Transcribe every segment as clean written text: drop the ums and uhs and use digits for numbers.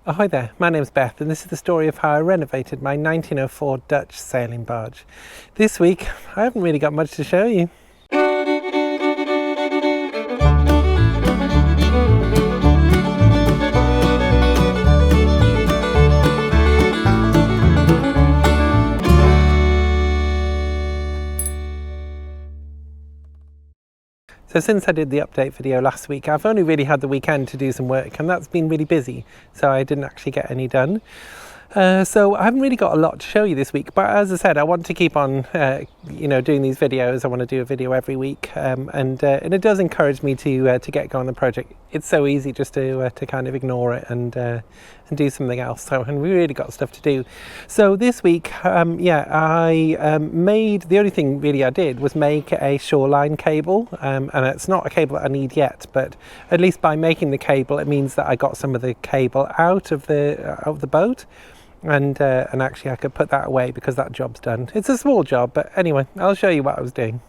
Hi there, my name's Beth and this is the story of how I renovated my 1904 Dutch sailing barge. This week I haven't really got much to show you. So since I did the update video last week, I've only really had the weekend to do some work and that's been really busy, so I didn't actually get any done. So I haven't really got a lot to show you this week, but as I said, I want to keep on doing these videos. I want to do a video every week, and it does encourage me to get going on the project. It's so easy just to kind of ignore it and do something else. So, and we really got stuff to do. So this week, I made, the only thing really I did was make a shoreline cable, and it's not a cable that I need yet, but at least by making the cable, it means that I got some of the cable out of the boat. And actually I could put that away because that job's done. It's a small job, but anyway, I'll show you what I was doing.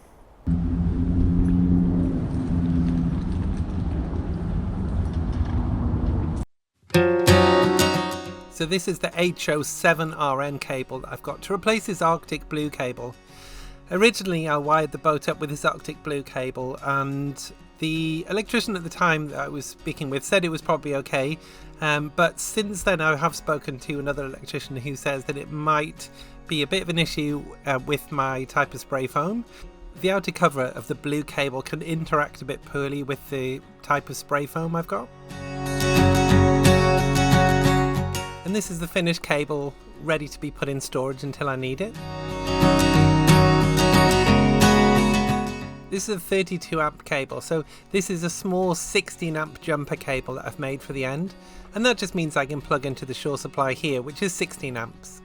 So this is the HO7RN cable that I've got to replace this Arctic Blue cable. Originally I wired the boat up with this Arctic Blue cable, and the electrician at the time that I was speaking with said it was probably okay, but since then I have spoken to another electrician who says that it might be a bit of an issue with my type of spray foam. The outer cover of the blue cable can interact a bit poorly with the type of spray foam I've got. And this is the finished cable ready to be put in storage until I need it. This is a 32 amp cable, so this is a small 16 amp jumper cable that I've made for the end, and that just means I can plug into the shore supply here, which is 16 amps.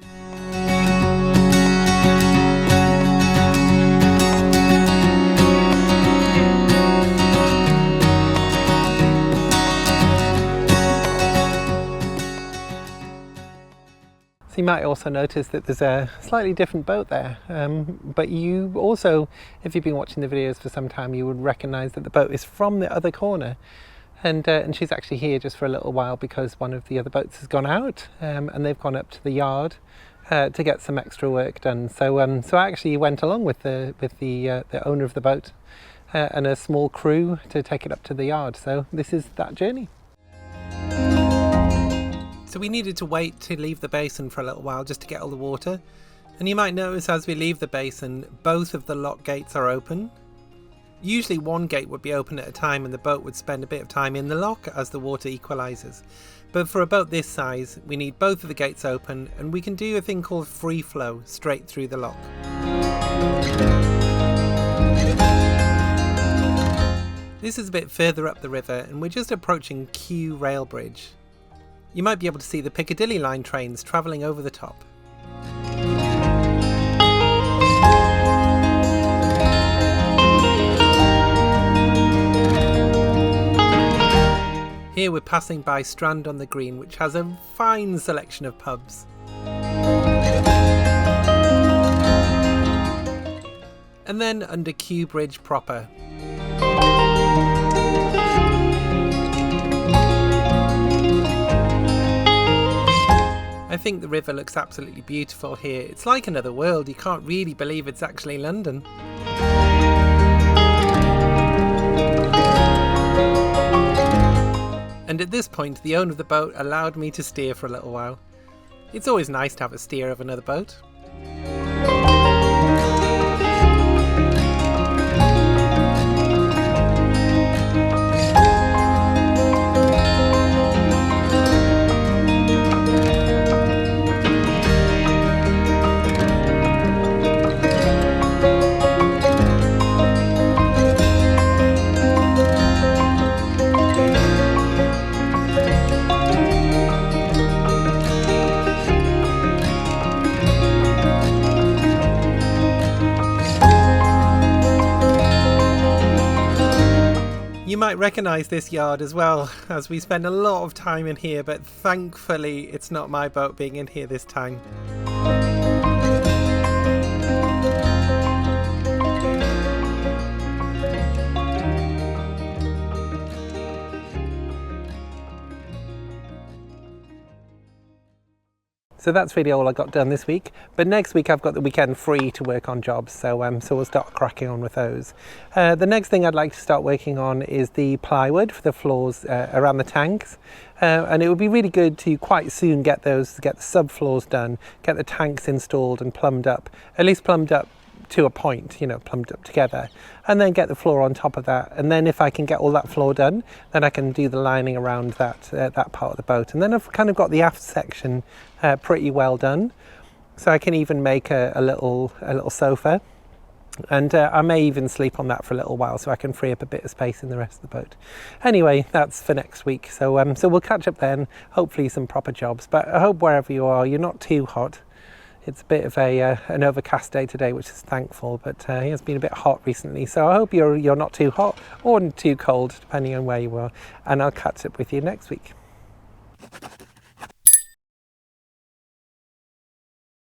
You might also notice that there's a slightly different boat there, but you also, if you've been watching the videos for some time, you would recognize that the boat is from the other corner, and she's actually here just for a little while because one of the other boats has gone out, and they've gone up to the yard to get some extra work done. So I actually went along with the owner of the boat and a small crew to take it up to the yard. So this is that journey. So we needed to wait to leave the basin for a little while just to get all the water, and you might notice as we leave the basin both of the lock gates are open. Usually one gate would be open at a time and the boat would spend a bit of time in the lock as the water equalises, but for a boat this size we need both of the gates open, and we can do a thing called free flow straight through the lock. This is a bit further up the river and we're just approaching Kew Rail Bridge. You might be able to see the Piccadilly line trains travelling over the top. Here we're passing by Strand on the Green, which has a fine selection of pubs. And then under Kew Bridge proper. I think the river looks absolutely beautiful here. It's like another world. You can't really believe it's actually London. And at this point, the owner of the boat allowed me to steer for a little while. It's always nice to have a steer of another boat. You might recognise this yard as well, as we spend a lot of time in here, but thankfully it's not my boat being in here this time. So that's really all I got done this week. But next week I've got the weekend free to work on jobs, so we'll start cracking on with those. The next thing I'd like to start working on is the plywood for the floors around the tanks. And it would be really good to quite soon get the subfloors done, get the tanks installed and plumbed up, at least plumbed up to a point, plumbed up together, and then get the floor on top of that. And then if I can get all that floor done, then I can do the lining around that part of the boat. And then I've kind of got the aft section pretty well done, so I can even make a little sofa, and I may even sleep on that for a little while, so I can free up a bit of space in the rest of the boat. Anyway, that's for next week, so we'll catch up then, hopefully some proper jobs. But I hope wherever you are, you're not too hot. It's a bit of an overcast day today, which is thankful, but it has been a bit hot recently. So I hope you're not too hot or too cold, depending on where you are. And I'll catch up with you next week.